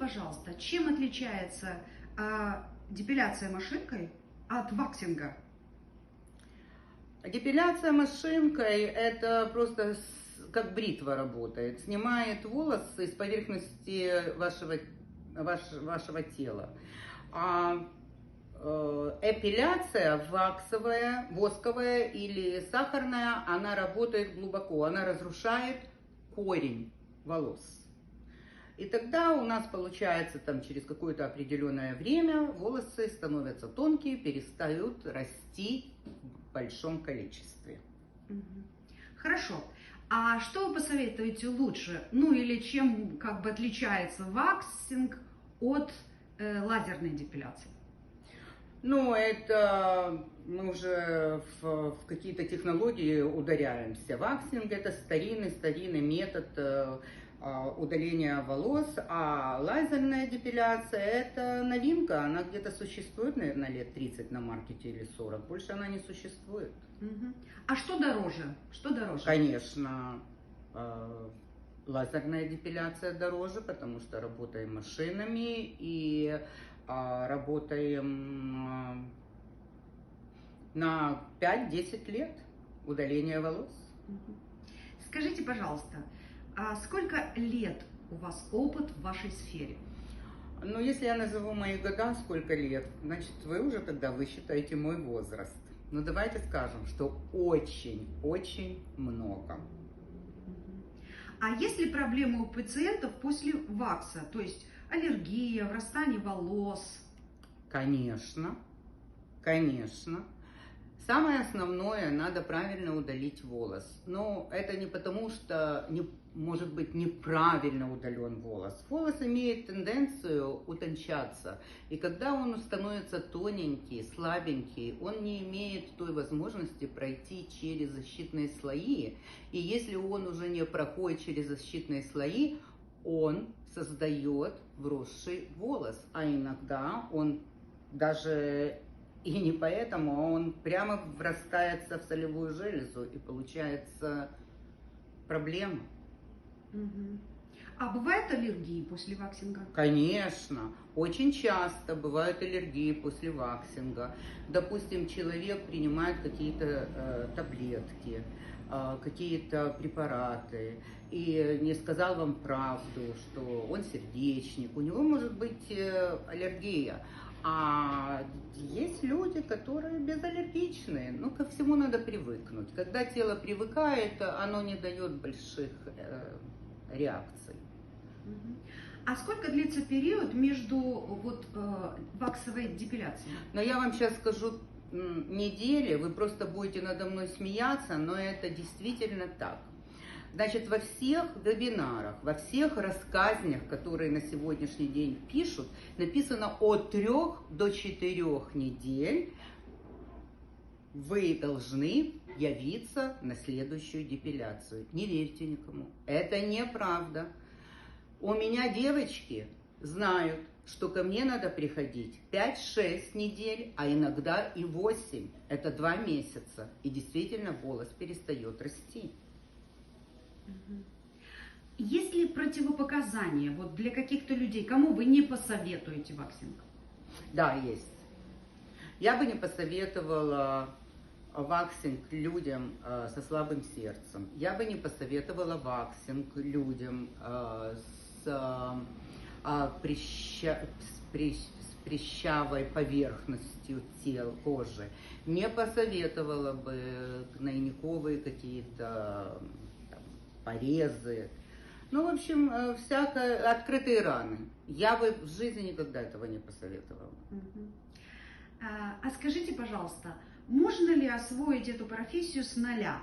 пожалуйста, чем отличается депиляция машинкой от ваксинга? Депиляция машинкой это просто как бритва работает. Снимает волосы с поверхности вашего тела. А эпиляция ваксовая, восковая или сахарная, она работает глубоко. Она разрушает корень волос. И тогда у нас получается, там, через какое-то определенное время волосы становятся тонкие, перестают расти в большом количестве. Хорошо. А что вы посоветуете лучше? Ну или чем как бы отличается ваксинг от лазерной депиляции? Ну, это мы уже в какие-то технологии ударяемся. Ваксинг это старинный метод удаления волос, а лазерная депиляция это новинка, она где-то существует, наверное, лет 30 на маркете или 40, больше она не существует. А что дороже? Что дороже? Конечно, лазерная депиляция дороже, потому что работаем машинами и работаем на 5-10 лет удаления волос. Скажите, пожалуйста, а сколько лет у вас опыт в вашей сфере? Ну, если я назову мои года, сколько лет, значит, вы уже тогда высчитаете мой возраст. Ну, давайте скажем, что очень много. А есть ли проблемы у пациентов после вакса? То есть аллергия, врастание волос? Конечно. Самое основное, надо правильно удалить волос. Но это не потому, что может быть неправильно удален волос. Волос имеет тенденцию утончаться. И когда он становится тоненький, слабенький, он не имеет той возможности пройти через защитные слои. И если он уже не проходит через защитные слои, он создает вросший волос. А иногда он даже и не поэтому, а он прямо врастается в солевую железу, и получается проблема. А бывают аллергии после ваксинга? Конечно, очень часто бывают аллергии после ваксинга. Допустим, человек принимает какие-то таблетки, какие-то препараты, и не сказал вам правду, что он сердечник, у него может быть аллергия. А есть люди, которые безаллергичные. Ну, ко всему надо привыкнуть. Когда тело привыкает, оно не дает больших реакций. А сколько длится период между ваксовой депиляцией? Но я вам сейчас скажу недели, вы просто будете надо мной смеяться, но это действительно так. Значит, во всех вебинарах, во всех рассказнях, которые на сегодняшний день пишут, написано от 3 до 4 недель вы должны явиться на следующую депиляцию. Не верьте никому. Это неправда. У меня девочки знают, что ко мне надо приходить 5-6 недель, а иногда и 8. Это 2 месяца. И действительно волос перестает расти. Есть ли противопоказания для каких-то людей, кому вы не посоветуете ваксинг? Да, есть. Я бы не посоветовала ваксинг людям со слабым сердцем. Я бы не посоветовала ваксинг людям с прыщавой поверхностью кожи. Не посоветовала бы гнойниковые какие-то порезы. Ну, в общем, всякое, открытые раны. Я бы в жизни никогда этого не посоветовала. А скажите, пожалуйста, можно ли освоить эту профессию с нуля?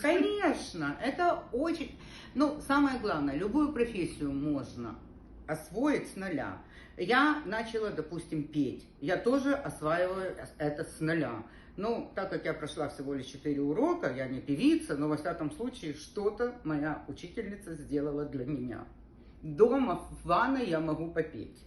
Конечно, это очень... Ну, самое главное, любую профессию можно освоить с нуля. Я начала, допустим, петь. Я тоже осваиваю это с нуля. Ну, так как я прошла всего лишь 4 урока, я не певица, но во всяком случае что-то моя учительница сделала для меня. Дома в ванной я могу попеть.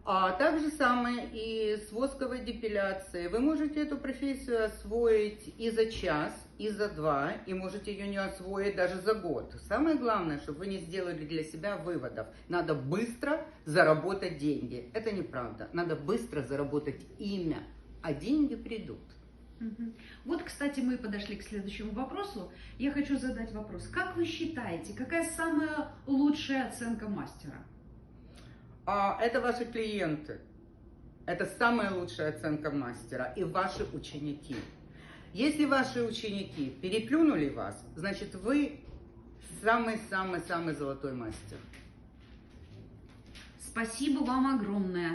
А так же самое и с восковой депиляцией. Вы можете эту профессию освоить и за час, и за два, и можете ее не освоить даже за год. Самое главное, чтобы вы не сделали для себя выводов. Надо быстро заработать деньги. Это неправда. Надо быстро заработать имя, а деньги придут. Мгм. Вот, кстати, мы подошли к следующему вопросу. Я хочу задать вопрос. Как вы считаете, какая самая лучшая оценка мастера? Это ваши клиенты. Это самая лучшая оценка мастера и ваши ученики. Если ваши ученики переплюнули вас, значит вы самый-самый-самый золотой мастер. Спасибо вам огромное.